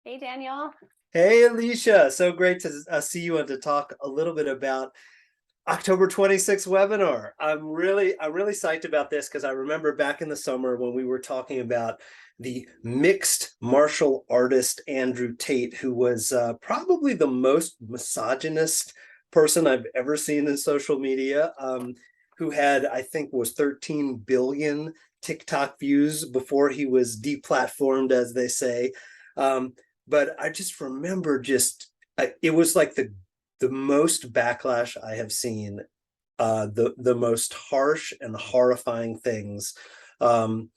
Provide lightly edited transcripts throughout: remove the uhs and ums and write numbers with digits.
Hey, Daniel. Hey, Alicia. So great to see you and to talk a little bit about October 26th webinar. I'm really psyched about this because I remember back in the summer when we were talking about the mixed martial artist Andrew Tate, who was probably the most misogynist person I've ever seen in social media, who had, I think, was 13 billion TikTok views before he was deplatformed, as they say. Um, but I just remember it was like the most backlash I have seen, the most harsh and horrifying things. Um,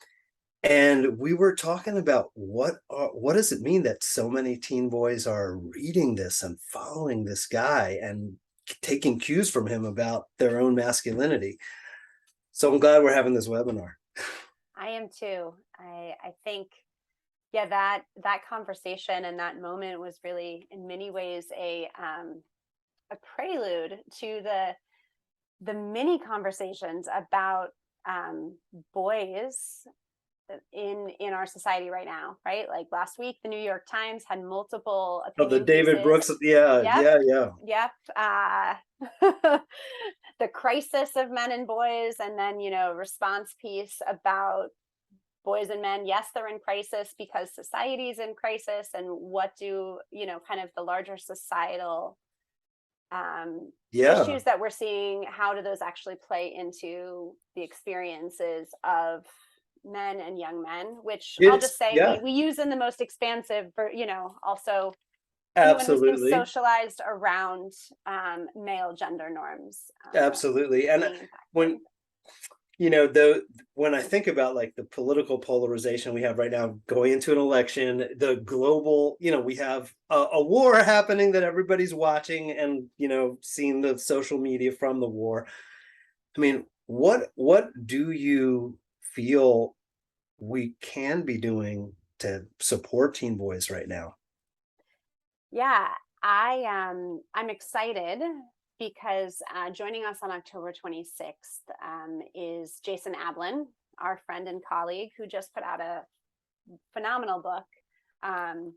and we were talking about what does it mean that so many teen boys are reading this and following this guy and taking cues from him about their own masculinity. So I'm glad we're having this webinar. I am too. I think, yeah, that conversation and that moment was really, in many ways, a prelude to the many conversations about boys in our society right now, right? Like last week, the New York Times had multiple Oh, the opinion David pieces. Brooks, yeah, Yep, yeah, yeah. yep. The crisis of men and boys, and then response piece about boys and men. Yes, they're in crisis because society is in crisis, and what do kind of the larger societal Yeah. issues that we're seeing, how do those actually play into the experiences of men and young men, which I'll It's just say yeah, we use in the most expansive, also anyone who's been absolutely. socialized around male gender norms Absolutely. And being impacted. when though when I think about like the political polarization we have right now going into an election, the global, we have a war happening that everybody's watching and, seeing the social media from the war. I mean, what do you feel we can be doing to support teen boys right now? Yeah, I'm excited because joining us on October 26th is Jason Ablin, our friend and colleague who just put out a phenomenal book, um,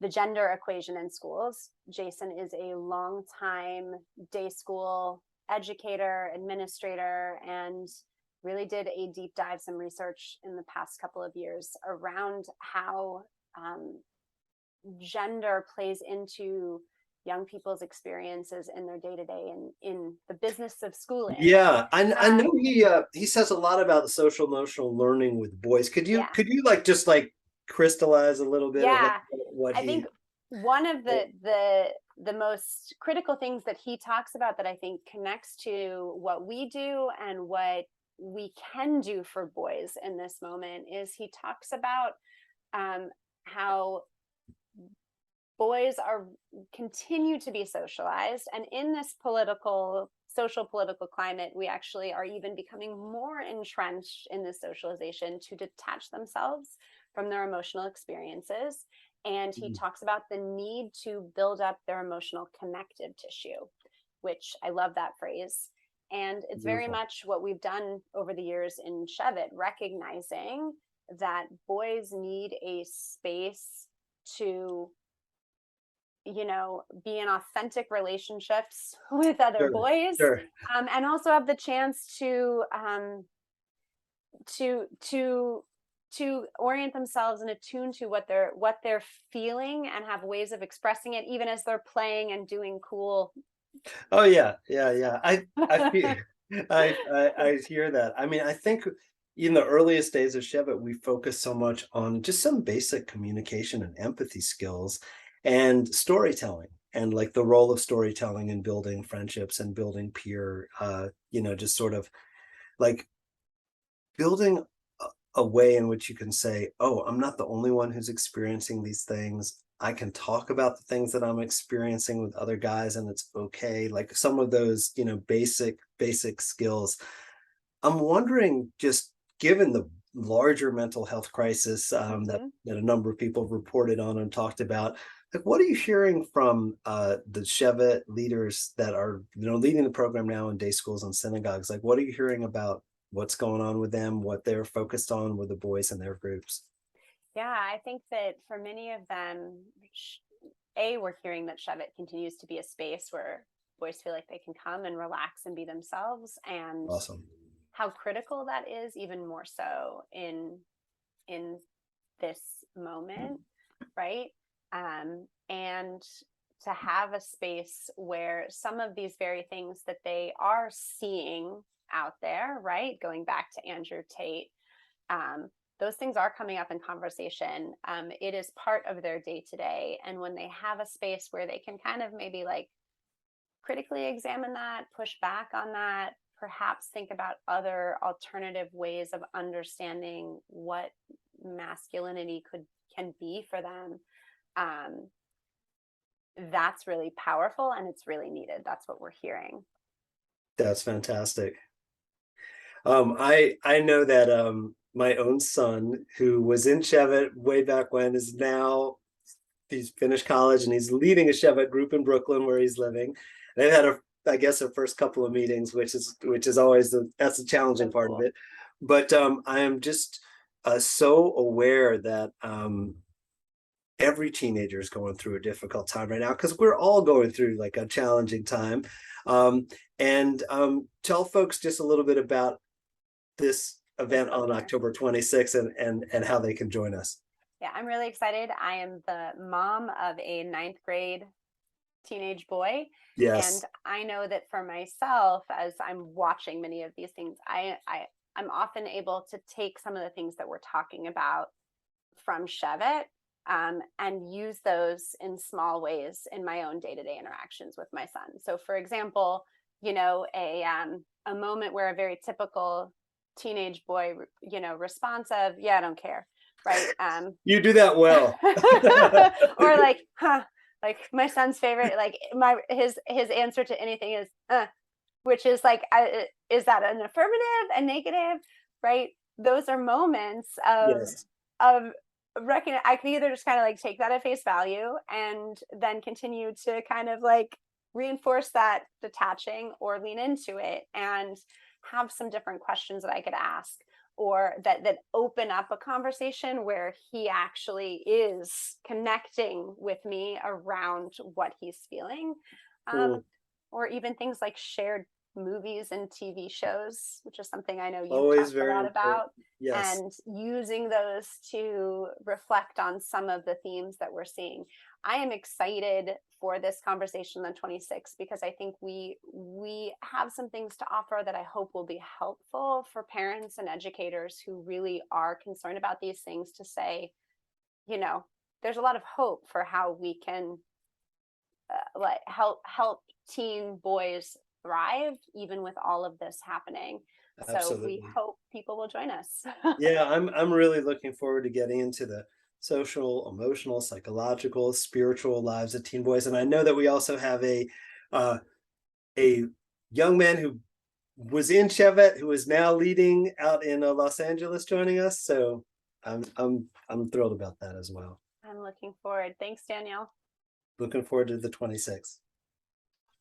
The Gender Equation in Schools. Jason is a longtime day school educator, administrator, and really did a deep dive, some research in the past couple of years around how gender plays into young people's experiences in their day-to-day and in the business of schooling. Yeah, I know um he says a lot about the social emotional learning with boys. Could you yeah, could you like just like crystallize a little bit of like yeah, what I think he one of the most critical things that he talks about that I think connects to what we do and what we can do for boys in this moment is he talks about how boys are continue to be socialized, and in this social political climate, we actually are even becoming more entrenched in this socialization to detach themselves from their emotional experiences. And he talks about the need to build up their emotional connective tissue, which I love that phrase. And it's very beautiful. much what we've done over the years in Shevit, recognizing that boys need a space to be in authentic relationships with other Sure, boys, sure. and also have the chance to orient themselves and attune to what they're feeling and have ways of expressing it, even as they're playing and doing cool. Oh yeah, yeah, yeah. I feel I hear that. I mean, I think in the earliest days of Chevette, we focused so much on just some basic communication and empathy skills and storytelling and like the role of storytelling in building friendships and building peer just sort of like building a way in which you can say, oh, I'm not the only one who's experiencing these things. I can talk about the things that I'm experiencing with other guys and it's okay. Like some of those, basic skills. I'm wondering, just given the larger mental health crisis Mm-hmm. that a number of people have reported on and talked about, like what are you hearing from the Chevet leaders that are leading the program now in day schools and synagogues? Like what are you hearing about what's going on with them, what they're focused on with the boys and their groups? Yeah, I think that for many of them, we're hearing that Chevet continues to be a space where boys feel like they can come and relax and be themselves, and Awesome. how critical that is, even more so in this moment, right? And to have a space where some of these very things that they are seeing out there, right? Going back to Andrew Tate, those things are coming up in conversation. It is part of their day to day. And when they have a space where they can kind of maybe like critically examine that, push back on that, perhaps think about other alternative ways of understanding what masculinity can be for them, um, that's really powerful and it's really needed. That's what we're hearing. That's fantastic. I know that my own son, who was in Chevet way back when, is now he's finished college and he's leading a Chevet group in Brooklyn where he's living. They've had I guess a first couple of meetings, which is always that's the challenging So part of cool. it. But I am just so aware that every teenager is going through a difficult time right now because we're all going through like a challenging time. Um, and tell folks just a little bit about this This event on webinar. October 26th and how they can join us. Yeah, I'm really excited. I am the mom of a ninth grade teenage boy. And Yes. I know that for myself, as I'm watching many of these things, I'm often able to take some of the things that we're talking about from Chevet, and use those in small ways in my own day-to-day interactions with my son. So for example, a moment where a very typical teenage boy, response of, yeah, I don't care, right? You do that well. Or like, huh, like my son's favorite, like his answer to anything is which is like, is that an affirmative, a negative, right? Those are moments Yes. of recognize. I can either just kind of like take that at face value and then continue to kind of like reinforce that detaching, or lean into it and have some different questions that I could ask, or that open up a conversation where he actually is connecting with me around what he's feeling. um, Cool. or even things like shared movies and TV shows, which is something I know you've Always talked a very lot important. about, Yes. and using those to reflect on some of the themes that we're seeing. I am excited for this conversation on 26 because I think we have some things to offer that I hope will be helpful for parents and educators who really are concerned about these things, to say, there's a lot of hope for how we can like help teen boys thrive even with all of this happening. So we Absolutely. hope people will join us. Yeah, I'm really looking forward to getting into the social, emotional, psychological, spiritual lives of teen boys. And I know that we also have uh, a young man who was in Chevet who is now leading out in Los Angeles joining us. So I'm thrilled about that as well. I'm looking forward. Thanks, Danielle. Looking forward to the 26th.